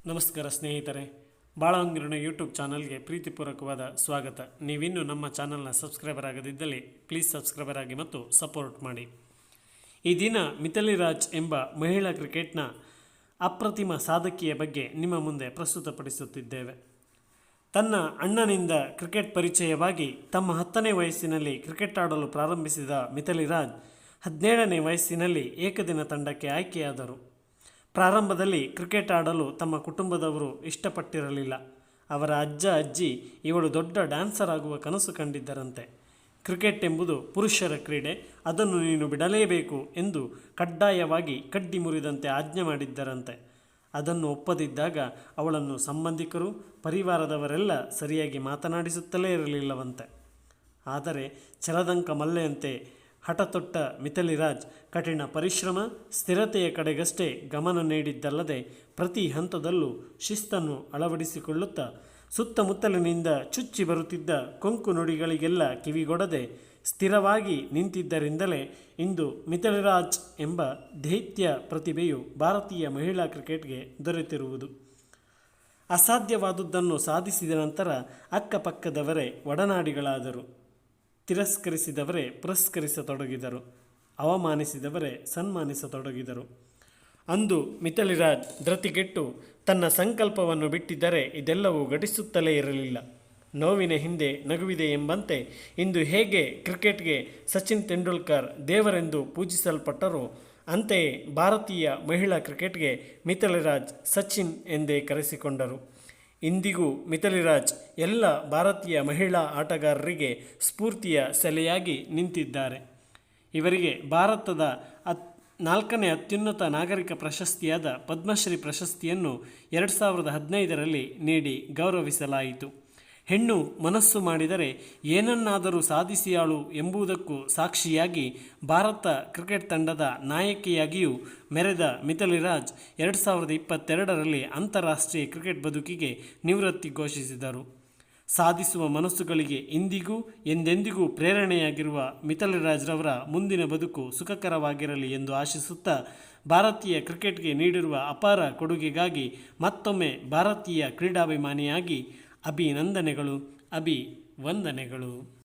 ನಮಸ್ಕಾರ ಸ್ನೇಹಿತರೆ, ಬಾಳವಂಗಿರಣ ಯೂಟ್ಯೂಬ್ ಚಾನಲ್ಗೆ ಪ್ರೀತಿಪೂರ್ವಕವಾದ ಸ್ವಾಗತ. ನೀವಿನ್ನೂ ನಮ್ಮ ಚಾನಲ್ನ ಸಬ್ಸ್ಕ್ರೈಬರ್ ಆಗದಿದ್ದಲ್ಲಿ ಪ್ಲೀಸ್ ಸಬ್ಸ್ಕ್ರೈಬರ್ ಆಗಿ ಮತ್ತು ಸಪೋರ್ಟ್ ಮಾಡಿ. ಈ ದಿನ ಮಿಥಾಲಿ ರಾಜ್ ಎಂಬ ಮಹಿಳಾ ಕ್ರಿಕೆಟ್ನ ಅಪ್ರತಿಮ ಸಾಧಕಿಯ ಬಗ್ಗೆ ನಿಮ್ಮ ಮುಂದೆ ಪ್ರಸ್ತುತಪಡಿಸುತ್ತಿದ್ದೇವೆ. ತನ್ನ ಅಣ್ಣನಿಂದ ಕ್ರಿಕೆಟ್ ಪರಿಚಯವಾಗಿ ತಮ್ಮ 10ನೇ ವಯಸ್ಸಿನಲ್ಲಿ ಕ್ರಿಕೆಟ್ ಆಡಲು ಪ್ರಾರಂಭಿಸಿದ ಮಿಥಾಲಿ ರಾಜ್ 17ನೇ ವಯಸ್ಸಿನಲ್ಲಿ ಏಕದಿನ ತಂಡಕ್ಕೆ ಆಯ್ಕೆಯಾದರು. ಪ್ರಾರಂಭದಲ್ಲಿ ಕ್ರಿಕೆಟ್ ಆಡಲು ತಮ್ಮ ಕುಟುಂಬದವರು ಇಷ್ಟಪಟ್ಟಿರಲಿಲ್ಲ. ಅವರ ಅಜ್ಜ ಅಜ್ಜಿ ಇವಳು ದೊಡ್ಡ ಡ್ಯಾನ್ಸರ್ ಆಗುವ ಕನಸು ಕಂಡಿದ್ದರಂತೆ. ಕ್ರಿಕೆಟ್ ಎಂಬುದು ಪುರುಷರ ಕ್ರೀಡೆ, ಅದನ್ನು ನೀನು ಬಿಡಲೇಬೇಕು ಎಂದು ಕಡ್ಡಾಯವಾಗಿ ಕಡ್ಡಿ ಮುರಿದಂತೆ ಆಜ್ಞೆ ಮಾಡಿದ್ದರಂತೆ. ಅದನ್ನು ಒಪ್ಪದಿದ್ದಾಗ ಅವಳನ್ನು ಸಂಬಂಧಿಕರು, ಪರಿವಾರದವರೆಲ್ಲ ಸರಿಯಾಗಿ ಮಾತನಾಡಿಸುತ್ತಲೇ ಇರಲಿಲ್ಲವಂತೆ. ಆದರೆ ಛಲದಂಕ ಮಲ್ಲೆಯಂತೆ ಹಠತೊಟ್ಟ ಮಿಥಾಲಿ ರಾಜ್ ಕಠಿಣ ಪರಿಶ್ರಮ, ಸ್ಥಿರತೆಯ ಕಡೆಗಷ್ಟೇ ಗಮನ ನೀಡಿದ್ದಲ್ಲದೆ ಪ್ರತಿ ಹಂತದಲ್ಲೂ ಶಿಸ್ತನ್ನು ಅಳವಡಿಸಿಕೊಳ್ಳುತ್ತಾ ಸುತ್ತಮುತ್ತಲಿನಿಂದ ಚುಚ್ಚಿ ಬರುತ್ತಿದ್ದ ಕೊಂಕು ನುಡಿಗಳಿಗೆಲ್ಲ ಕಿವಿಗೊಡದೆ ಸ್ಥಿರವಾಗಿ ನಿಂತಿದ್ದರಿಂದಲೇ ಇಂದು ಮಿಥಾಲಿ ರಾಜ್ ಎಂಬ ದೈತ್ಯ ಪ್ರತಿಭೆಯು ಭಾರತೀಯ ಮಹಿಳಾ ಕ್ರಿಕೆಟ್ಗೆ ದೊರೆತಿರುವುದು. ಅಸಾಧ್ಯವಾದುದನ್ನು ಸಾಧಿಸಿದ ನಂತರ ಅಕ್ಕಪಕ್ಕದವರೇ ಒಡನಾಡಿಗಳಾದರು. ತಿರಸ್ಕರಿಸಿದವರೇ ಪುರಸ್ಕರಿಸತೊಡಗಿದರು, ಅವಮಾನಿಸಿದವರೇ ಸನ್ಮಾನಿಸತೊಡಗಿದರು. ಅಂದು ಮಿಥಾಲಿ ರಾಜ್ ಧೃತಿಗೆಟ್ಟು ತನ್ನ ಸಂಕಲ್ಪವನ್ನು ಬಿಟ್ಟಿದ್ದರೆ ಇದೆಲ್ಲವೂ ಘಟಿಸುತ್ತಲೇ ಇರಲಿಲ್ಲ. ನೋವಿನ ಹಿಂದೆ ನಗುವಿದೆ ಎಂಬಂತೆ ಇಂದು ಹೇಗೆ ಕ್ರಿಕೆಟ್ಗೆ ಸಚಿನ್ ತೆಂಡೂಲ್ಕರ್ ದೇವರೆಂದು ಪೂಜಿಸಲ್ಪಟ್ಟರೋ ಅಂತೆಯೇ ಭಾರತೀಯ ಮಹಿಳಾ ಕ್ರಿಕೆಟ್ಗೆ ಮಿಥಾಲಿ ರಾಜ್ ಸಚಿನ್ ಎಂದೇ ಕರೆಸಿಕೊಂಡರು. ಇಂದಿಗೂ ಮಿಥಾಲಿ ರಾಜ್ ಎಲ್ಲ ಭಾರತೀಯ ಮಹಿಳಾ ಆಟಗಾರರಿಗೆ ಸ್ಫೂರ್ತಿಯ ಸೆಲೆಯಾಗಿ ನಿಂತಿದ್ದಾರೆ. ಇವರಿಗೆ ಭಾರತದ 4ನೇ ಅತ್ಯುನ್ನತ ನಾಗರಿಕ ಪ್ರಶಸ್ತಿಯಾದ ಪದ್ಮಶ್ರೀ ಪ್ರಶಸ್ತಿಯನ್ನು 2015ರಲ್ಲಿ ನೀಡಿ ಗೌರವಿಸಲಾಯಿತು. ಹೆಣ್ಣು ಮನಸ್ಸು ಮಾಡಿದರೆ ಏನನ್ನಾದರೂ ಸಾಧಿಸಿಯಾಳು ಎಂಬುದಕ್ಕೂ ಸಾಕ್ಷಿಯಾಗಿ ಭಾರತ ಕ್ರಿಕೆಟ್ ತಂಡದ ನಾಯಕಿಯಾಗಿಯೂ ಮೆರೆದ ಮಿಥಾಲಿ ರಾಜ್ 2022ರಲ್ಲಿ ಅಂತಾರಾಷ್ಟ್ರೀಯ ಕ್ರಿಕೆಟ್ ಬದುಕಿಗೆ ನಿವೃತ್ತಿ ಘೋಷಿಸಿದರು. ಸಾಧಿಸುವ ಮನಸ್ಸುಗಳಿಗೆ ಇಂದಿಗೂ ಎಂದೆಂದಿಗೂ ಪ್ರೇರಣೆಯಾಗಿರುವ ಮಿಥಾಲಿ ರಾಜ್ರವರ ಮುಂದಿನ ಬದುಕು ಸುಖಕರವಾಗಿರಲಿ ಎಂದು ಆಶಿಸುತ್ತಾ ಭಾರತೀಯ ಕ್ರಿಕೆಟ್ಗೆ ನೀಡಿರುವ ಅಪಾರ ಕೊಡುಗೆಗಾಗಿ ಮತ್ತೊಮ್ಮೆ ಭಾರತೀಯ ಕ್ರೀಡಾಭಿಮಾನಿಯಾಗಿ ಅಭಿನಂದನೆಗಳು, ಅಭಿವಂದನೆಗಳು.